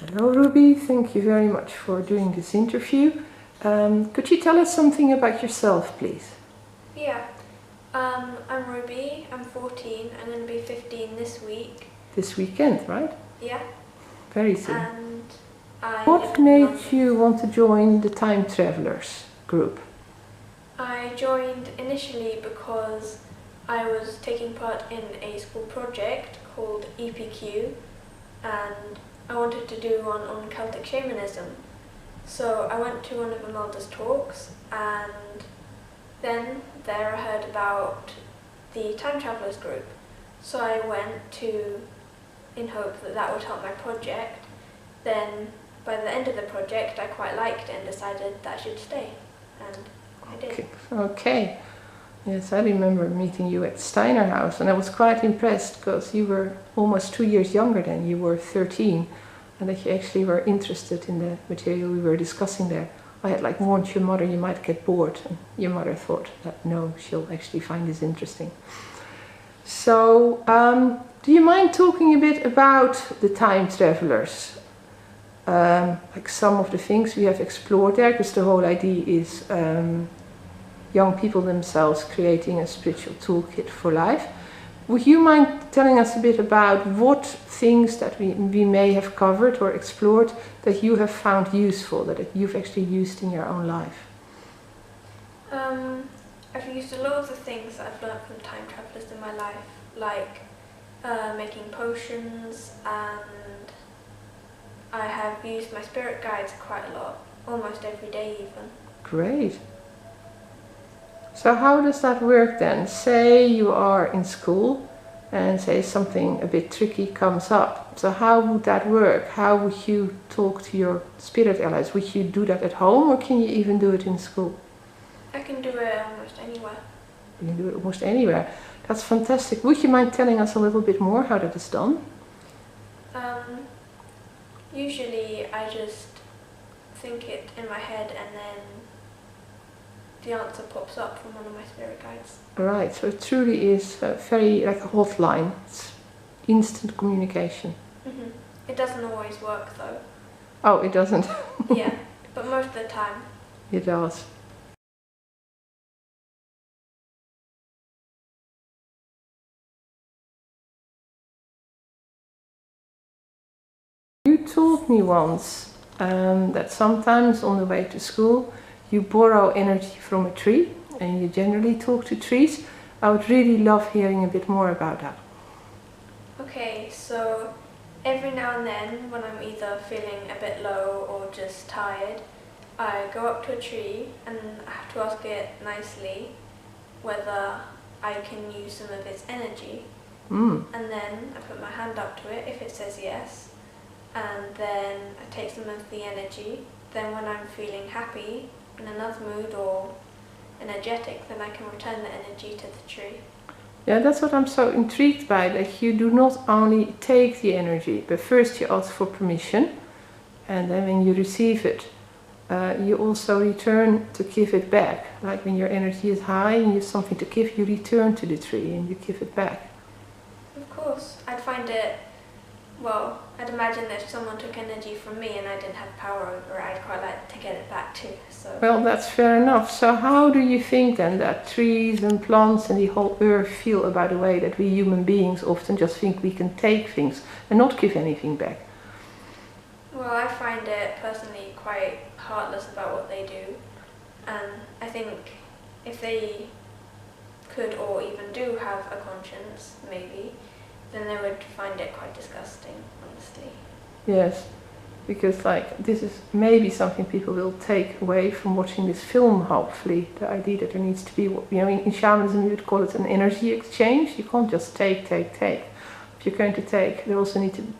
Hello Ruby, thank you very much for doing this interview. Could you tell us something about yourself, please? Yeah, I'm Ruby, I'm 14, I'm going to be 15 this week. This weekend, right? Yeah. Very soon. And What made you want to join the Time Travelers group? I joined initially because I was taking part in a school project called EPQ, and I wanted to do one on Celtic shamanism. So I went to one of Imelda's talks, and then there I heard about the Time Travelers group. So I went in hope that that would help my project. Then by the end of the project I quite liked it and decided that I should stay, and I did. Okay. Yes, I remember meeting you at Steiner House, and I was quite impressed because you were almost 2 years younger than you were 13, and that you actually were interested in the material we were discussing there. I had like warned your mother you might get bored, and your mother thought that no, she'll actually find this interesting. So, do you mind talking a bit about the Time Travelers? Like some of the things we have explored there, because the whole idea is young people themselves creating a spiritual toolkit for life. Would you mind telling us a bit about what things that we may have covered or explored that you have found useful, that you've actually used in your own life? I've used a lot of the things that I've learned from Time Travelers in my life, like making potions, and I have used my spirit guides quite a lot, almost every day even. Great. So how does that work then? Say you are in school and say something a bit tricky comes up. So how would that work? How would you talk to your spirit allies? Would you do that at home, or can you even do it in school? I can do it almost anywhere. You can do it almost anywhere. That's fantastic. Would you mind telling us a little bit more how that is done? Usually I just think it in my head and then the answer pops up from one of my spirit guides. Right, so it truly is very like a hotline. It's instant communication. Mm-hmm. It doesn't always work though. Oh, it doesn't? Yeah, but most of the time. It does. You told me once that sometimes on the way to school you borrow energy from a tree and you generally talk to trees. I would really love hearing a bit more about that. Okay, so every now and then when I'm either feeling a bit low or just tired, I go up to a tree and I have to ask it nicely whether I can use some of its energy. And then I put my hand up to it if it says yes, and then I take some of the energy. Then when I'm feeling happy, in another mood or energetic, then I can return the energy to the tree. Yeah, that's what I'm so intrigued by, that you do not only take the energy, but first you ask for permission, and then when you receive it, you also return to give it back. Like when your energy is high and you have something to give, you return to the tree and you give it back. Of course, I'd find it, well, I'd imagine that if someone took energy from me and I didn't have power over it, I'd quite like to get it back too. So. Well, that's fair enough. So how do you think then that trees and plants and the whole earth feel about the way that we human beings often just think we can take things and not give anything back? Well, I find it personally quite heartless about what they do, and I think if they could or even do have a conscience, maybe, then they would find it quite disgusting, honestly. Yes, because like this is maybe something people will take away from watching this film, hopefully. The idea that there needs to be, in shamanism you would call it an energy exchange. You can't just take. If you're going to take, there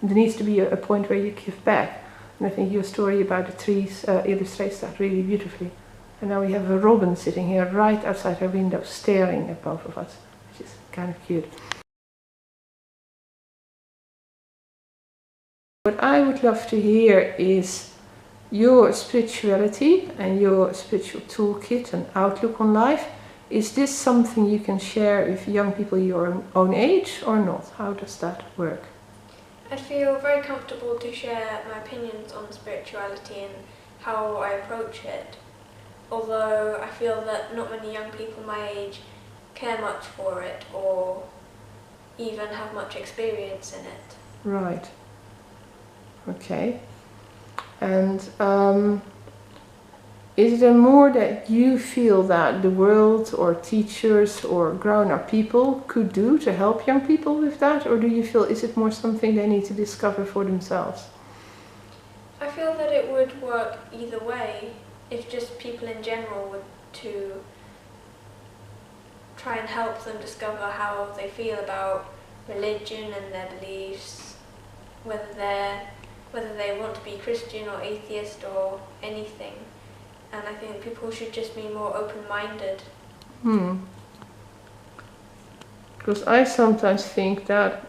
needs to be a point where you give back. And I think your story about the trees illustrates that really beautifully. And now we have a robin sitting here right outside our window staring at both of us, which is kind of cute. What I would love to hear is your spirituality and your spiritual toolkit and outlook on life. Is this something you can share with young people your own age or not? How does that work? I feel very comfortable to share my opinions on spirituality and how I approach it, although I feel that not many young people my age care much for it or even have much experience in it. Right. Okay. And is there more that you feel that the world or teachers or grown-up people could do to help young people with that? Or do you feel, is it more something they need to discover for themselves? I feel that it would work either way if just people in general were to try and help them discover how they feel about religion and their beliefs, whether they want to be Christian or atheist or anything. And I think people should just be more open-minded. Because I sometimes think that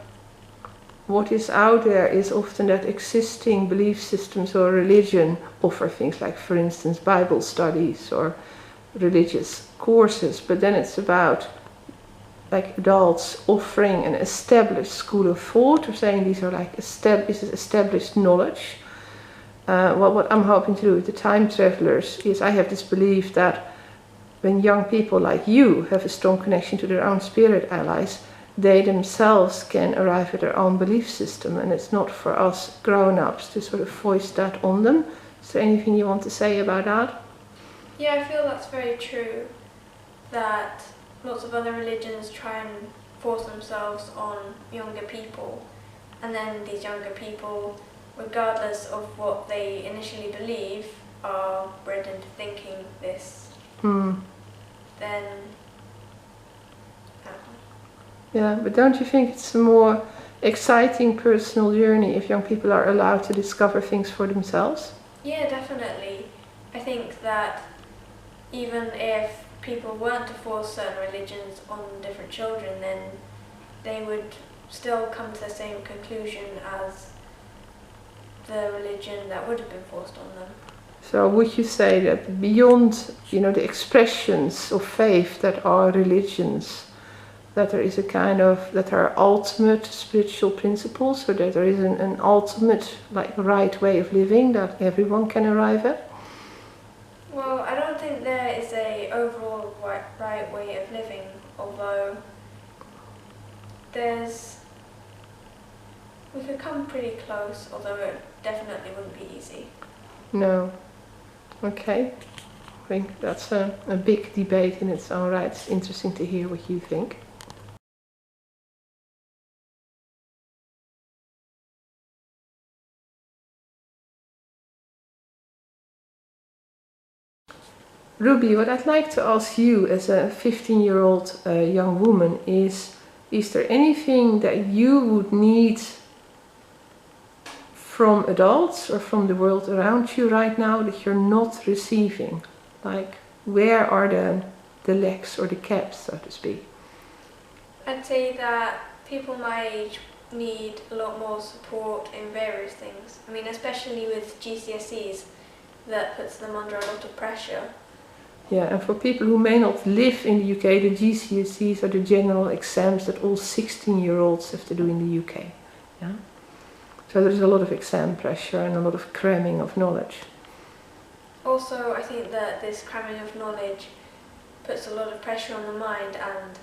what is out there is often that existing belief systems or religion offer things like, for instance, Bible studies or religious courses, but then it's about like adults offering an established school of thought, or saying these are like established knowledge. What I'm hoping to do with the time travelers is I have this belief that when young people like you have a strong connection to their own spirit allies, they themselves can arrive at their own belief system, and it's not for us grown-ups to sort of foist that on them. Is there anything you want to say about that? Yeah, I feel that's very true, that lots of other religions try and force themselves on younger people, and then these younger people, regardless of what they initially believe, are bred into thinking this. Then yeah, but don't you think it's a more exciting personal journey if young people are allowed to discover things for themselves? Yeah, definitely. I think that even if people weren't to force certain religions on different children, then they would still come to the same conclusion as the religion that would have been forced on them. So would you say that beyond, the expressions of faith that are religions, that there is a kind of, that there are ultimate spiritual principles, or that there is an ultimate, right way of living that everyone can arrive at? Well, I don't think there is a overall right way of living, although we could come pretty close, although it definitely wouldn't be easy. No. Okay. I think that's a big debate in its own right. It's interesting to hear what you think. Ruby, what I'd like to ask you as a 15-year-old young woman is there anything that you would need from adults or from the world around you right now that you're not receiving? Like, where are the lacks or the gaps, so to speak? I'd say that people my age need a lot more support in various things. I mean, especially with GCSEs, that puts them under a lot of pressure. Yeah, and for people who may not live in the UK, the GCSEs are the general exams that all 16-year-olds have to do in the UK. Yeah? So there's a lot of exam pressure and a lot of cramming of knowledge. Also, I think that this cramming of knowledge puts a lot of pressure on the mind and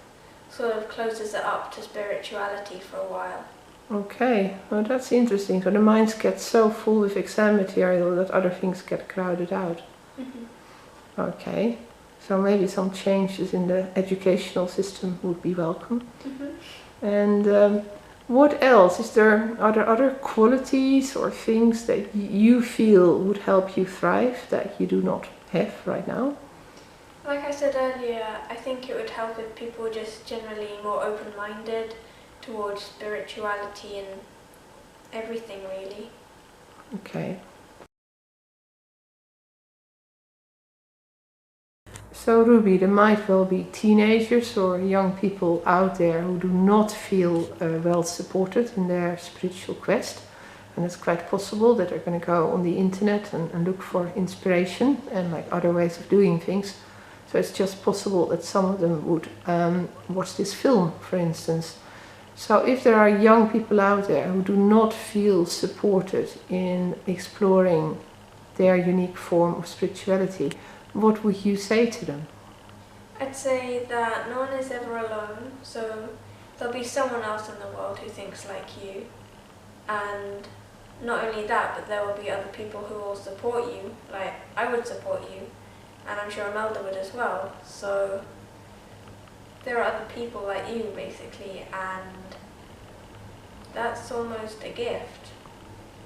sort of closes it up to spirituality for a while. Okay, well that's interesting. So the minds get so full with exam material that other things get crowded out. Okay, so maybe some changes in the educational system would be welcome. And what else? Are there other qualities or things that you feel would help you thrive that you do not have right now? Like I said earlier, I think it would help if people were just generally more open-minded towards spirituality and everything, really. Okay. So Ruby, there might well be teenagers or young people out there who do not feel well supported in their spiritual quest, and it's quite possible that they're going to go on the internet and look for inspiration and other ways of doing things. So it's just possible that some of them would watch this film, for instance, So if there are young people out there who do not feel supported in exploring their unique form of spirituality, what would you say to them? I'd say that no one is ever alone, so there'll be someone else in the world who thinks like you, and not only that, but there will be other people who will support you, like I would support you, and I'm sure Imelda would as well. So there are other people like you, basically, and that's almost a gift.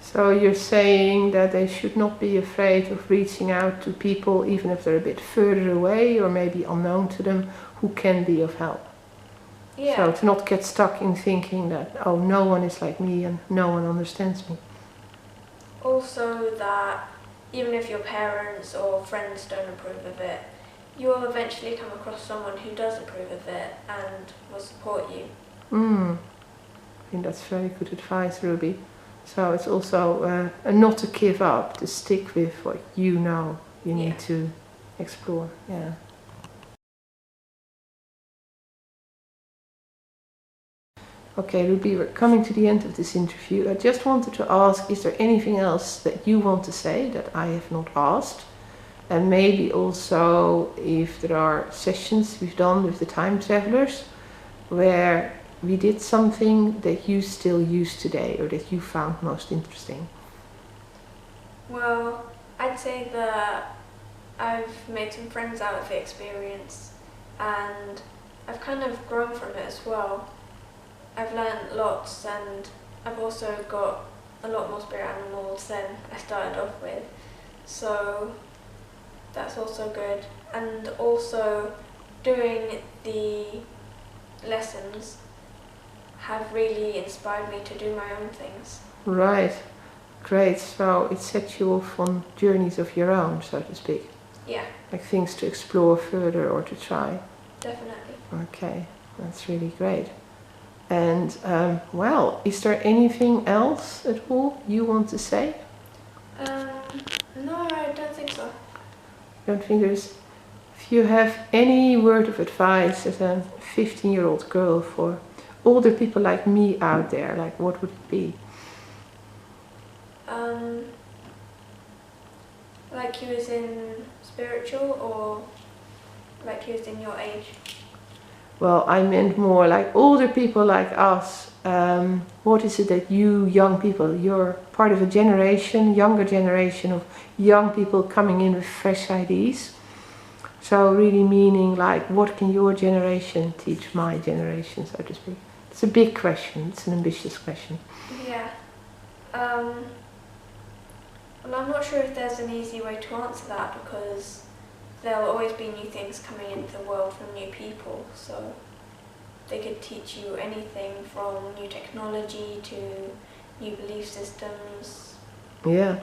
So you're saying that they should not be afraid of reaching out to people, even if they're a bit further away or maybe unknown to them, who can be of help. Yeah. So to not get stuck in thinking that, oh, no one is like me and no one understands me. Also that even if your parents or friends don't approve of it, you will eventually come across someone who does approve of it and will support you. I think that's very good advice, Ruby. So it's also not to give up, to stick with what you know you need to explore. Yeah. Okay, Ruby, we're coming to the end of this interview. I just wanted to ask, is there anything else that you want to say that I have not asked? And maybe also if there are sessions we've done with the time travelers where we did something that you still use today or that you found most interesting. Well, I'd say that I've made some friends out of the experience and I've kind of grown from it as well. I've learned lots and I've also got a lot more spirit animals than I started off with. So that's also good. And also doing the lessons have really inspired me to do my own things. Right, great. So it sets you off on journeys of your own, so to speak. Yeah. Like things to explore further or to try. Definitely. Okay, that's really great. And well, is there anything else at all you want to say? No, I don't think so. Don't think there's... If you have any word of advice as a 15-year-old girl for older people like me out there, like what would it be? Like you was in spiritual or like you was in your age? Well, I meant more like older people like us. What is it that you young people, you're part of a generation, younger generation of young people coming in with fresh ideas. So really meaning like, what can your generation teach my generation, so to speak? It's a big question, it's an ambitious question. Yeah. Well, I'm not sure if there's an easy way to answer that because there'll always be new things coming into the world from new people, so they could teach you anything from new technology to new belief systems. Yeah.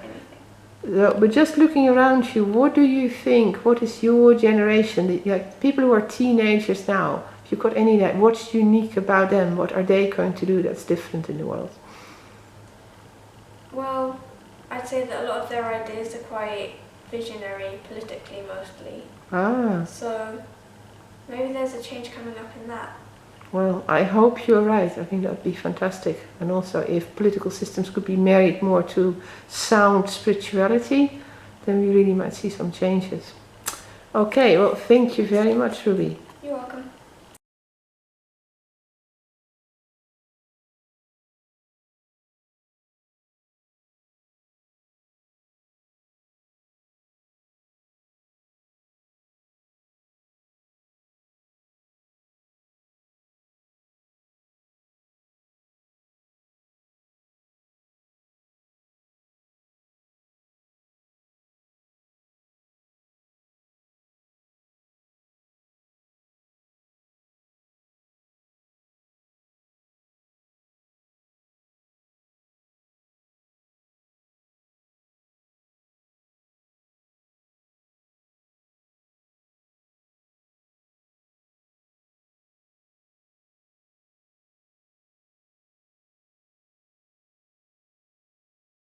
Anything. But just looking around you, what do you think, what is your generation, like people who are teenagers now, if you've got any of that, what's unique about them, what are they going to do that's different in the world? Well, I'd say that a lot of their ideas are quite visionary, politically mostly. Ah. So maybe there's a change coming up in that. Well, I hope you're right. I think that would be fantastic. And also if political systems could be married more to sound spirituality, then we really might see some changes. Okay, well, thank you very much, Ruby. You're welcome.